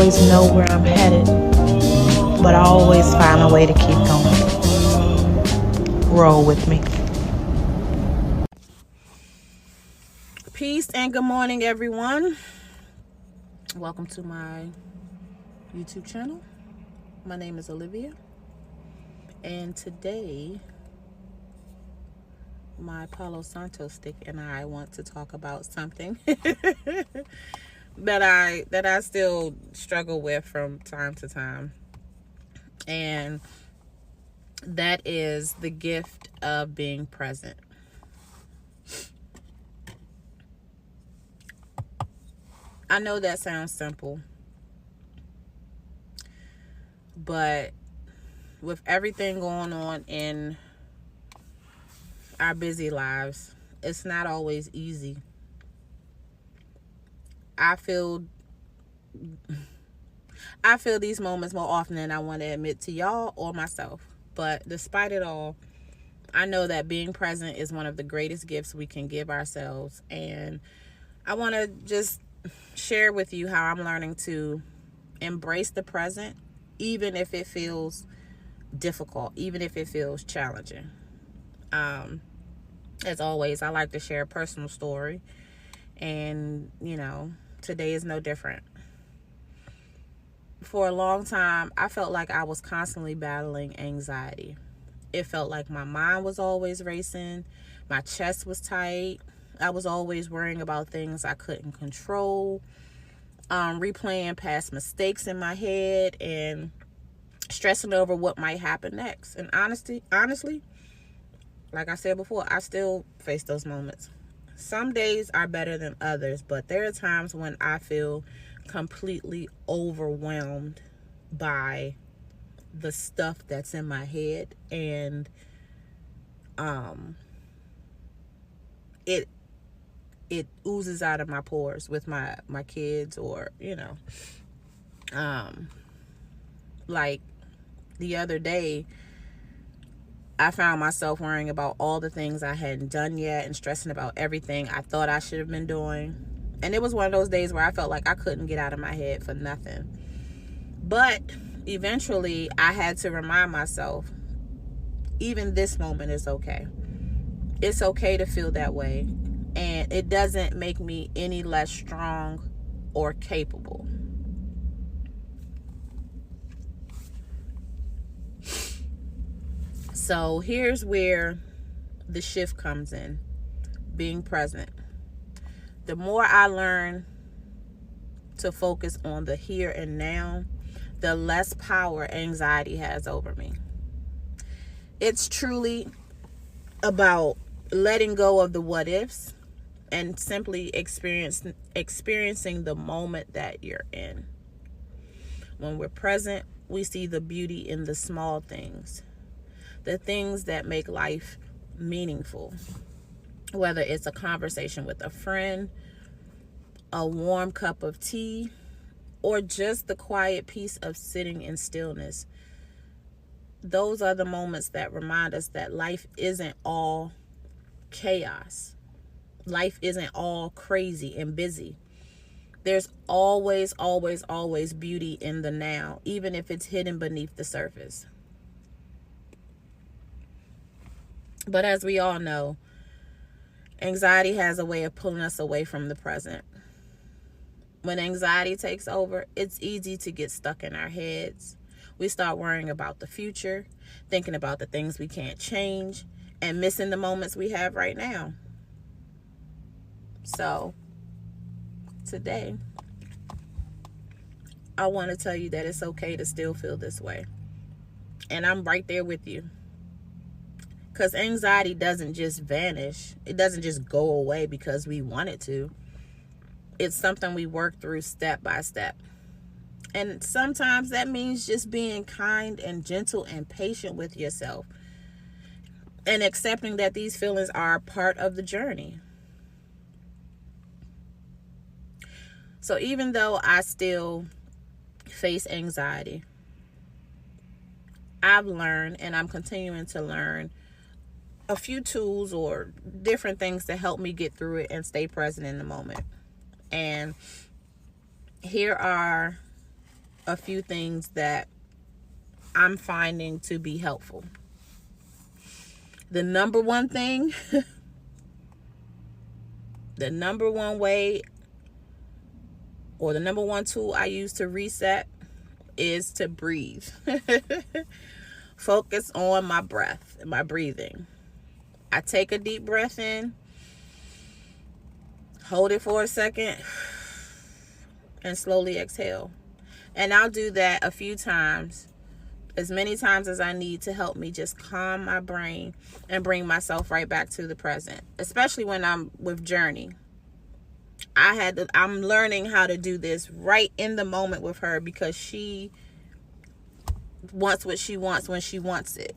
always know where I'm headed, but I always find a way to keep going. Roll with me. Peace and good morning, everyone. Welcome to my YouTube channel. My name is Olivia, and today my Palo Santo stick and I want to talk about something that I still struggle with from time to time, and that is the gift of being present. I know that sounds simple, but with everything going on in our busy lives, it's not always easy. I feel these moments more often than I want to admit to y'all or myself. But despite it all, I know that being present is one of the greatest gifts we can give ourselves. And I want to just share with you how I'm learning to embrace the present, even if it feels difficult, even if it feels challenging. As always, I like to share a personal story, and today is no different. For a long time, I felt like I was constantly battling anxiety. It felt like my mind was always racing, my chest was tight, I was always worrying about things I couldn't control, replaying past mistakes in my head and stressing over what might happen next. And honestly, like I said before, I still face those moments. Some days are better than others, but there are times when I feel completely overwhelmed by the stuff that's in my head, and it oozes out of my pores with my kids, or like the other day I found myself worrying about all the things I hadn't done yet and stressing about everything I thought I should have been doing. And it was one of those days where I felt like I couldn't get out of my head for nothing. But eventually I had to remind myself, even this moment is okay. It's okay to feel that way. And it doesn't make me any less strong or capable. So here's where the shift comes in, being present. The more I learn to focus on the here and now, the less power anxiety has over me. It's truly about letting go of the what ifs and simply experiencing the moment that you're in. When we're present, we see the beauty in the small things, the things that make life meaningful. Whether it's a conversation with a friend, a warm cup of tea, or just the quiet peace of sitting in stillness. Those are the moments that remind us that life isn't all chaos. Life isn't all crazy and busy. There's always, always, always beauty in the now, even if it's hidden beneath the surface. But as we all know, anxiety has a way of pulling us away from the present. When anxiety takes over, it's easy to get stuck in our heads. We start worrying about the future, thinking about the things we can't change, and missing the moments we have right now. So, today, I want to tell you that it's okay to still feel this way. And I'm right there with you. Because anxiety doesn't just vanish. It doesn't just go away because we want it to. It's something we work through step by step. And sometimes that means just being kind and gentle and patient with yourself. And accepting that these feelings are part of the journey. So even though I still face anxiety, I've learned, and I'm continuing to learn, a few tools or different things to help me get through it and stay present in the moment. And here are a few things that I'm finding to be helpful. The number one thing, the number one way, or the number one tool I use to reset is to breathe. Focus on my breath, my breathing. I take a deep breath in, hold it for a second, and slowly exhale. And I'll do that a few times, as many times as I need, to help me just calm my brain and bring myself right back to the present, especially when I'm with Journey. I'm learning how to do this right in the moment with her, because she wants what she wants when she wants it.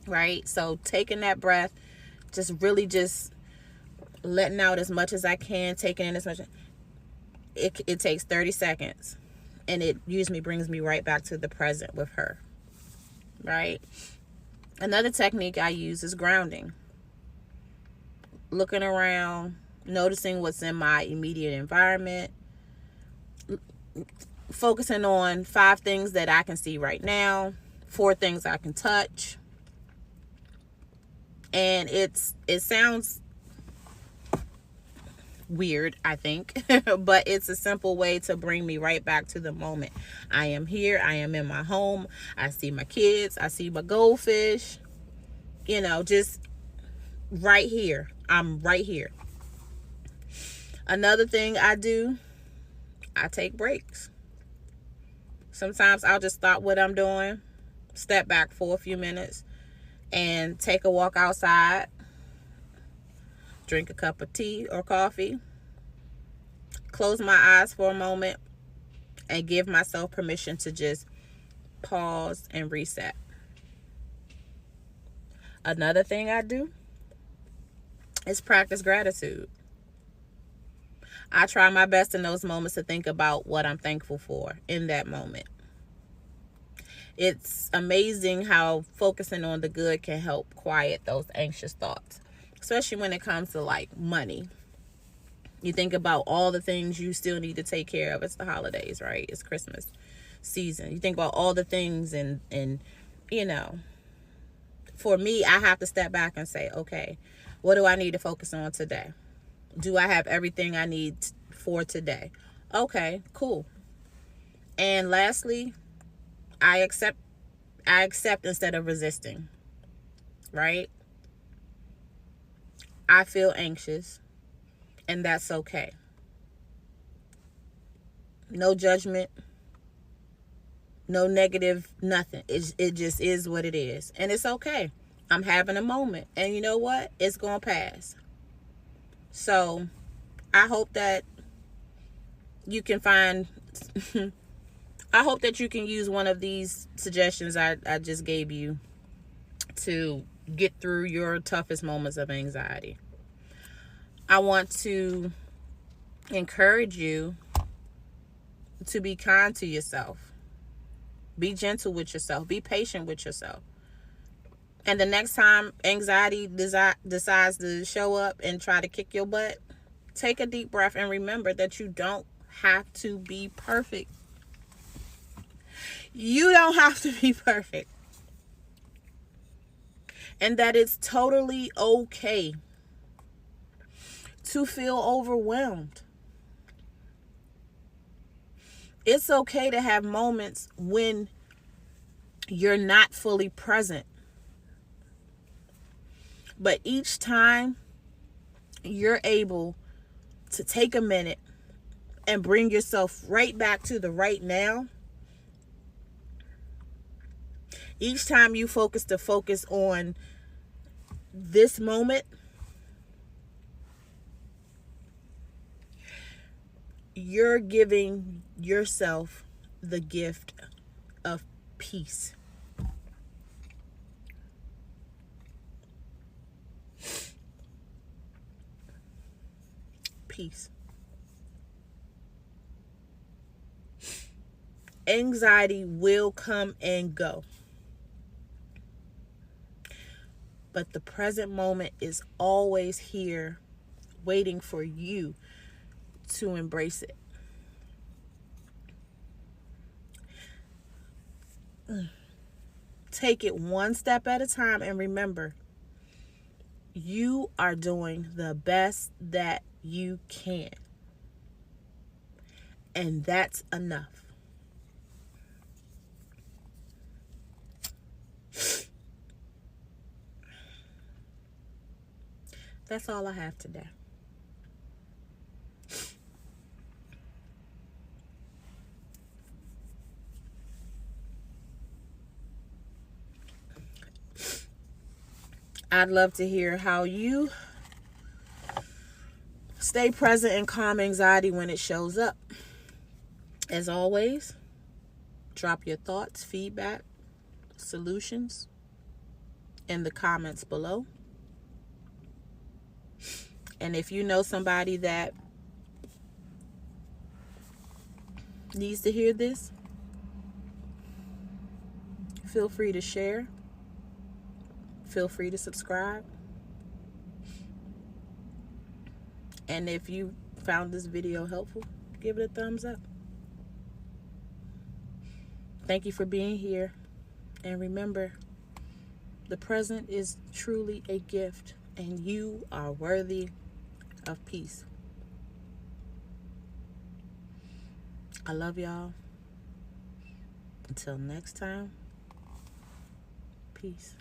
Right? So taking that breath, just really just letting out as much as I can, taking in as much. It takes 30 seconds, and it usually brings me right back to the present with her. Right? Another technique I use is grounding. Looking around, noticing what's in my immediate environment, focusing on 5 things that I can see right now, 4 things I can touch. And it sounds weird, I think, but it's a simple way to bring me right back to the moment. I am here. I am in my home. I see my kids. I see my goldfish. Just right here. I'm right here. Another thing I do, I take breaks. Sometimes I'll just stop what I'm doing, step back for a few minutes, and take a walk outside, drink a cup of tea or coffee, close my eyes for a moment, and give myself permission to just pause and reset. Another thing I do is practice gratitude. I try my best in those moments to think about what I'm thankful for in that moment. It's amazing how focusing on the good can help quiet those anxious thoughts, especially when it comes to like money. You think about all the things you still need to take care of. It's the holidays, right? It's Christmas season. You think about all the things, and for me, I have to step back and say, okay, what do I need to focus on today? Do I have everything I need for today? Okay, cool. And lastly, I accept instead of resisting, right? I feel anxious, and that's okay. No judgment, no negative, nothing. It just is what it is. And it's okay. I'm having a moment. And you know what? It's going to pass. So I hope that you can find... I hope that you can use one of these suggestions I just gave you to get through your toughest moments of anxiety. I want to encourage you to be kind to yourself. Be gentle with yourself. Be patient with yourself. And the next time anxiety decides to show up and try to kick your butt, take a deep breath and remember that you don't have to be perfect. You don't have to be perfect. And that it's totally okay to feel overwhelmed. It's okay to have moments when you're not fully present. But each time you're able to take a minute and bring yourself right back to the right now, each time you focus on this moment, you're giving yourself the gift of peace. Peace. Anxiety will come and go. But the present moment is always here, waiting for you to embrace it. Take it one step at a time, and remember, you are doing the best that you can. And that's enough. That's all I have today. I'd love to hear how you stay present and calm anxiety when it shows up. As always, drop your thoughts, feedback, solutions in the comments below. And if you know somebody that needs to hear this, feel free to share. Feel free to subscribe. And if you found this video helpful, give it a thumbs up. Thank you for being here. And remember, the present is truly a gift, and you are worthy of peace. I love y'all. Until next time, peace.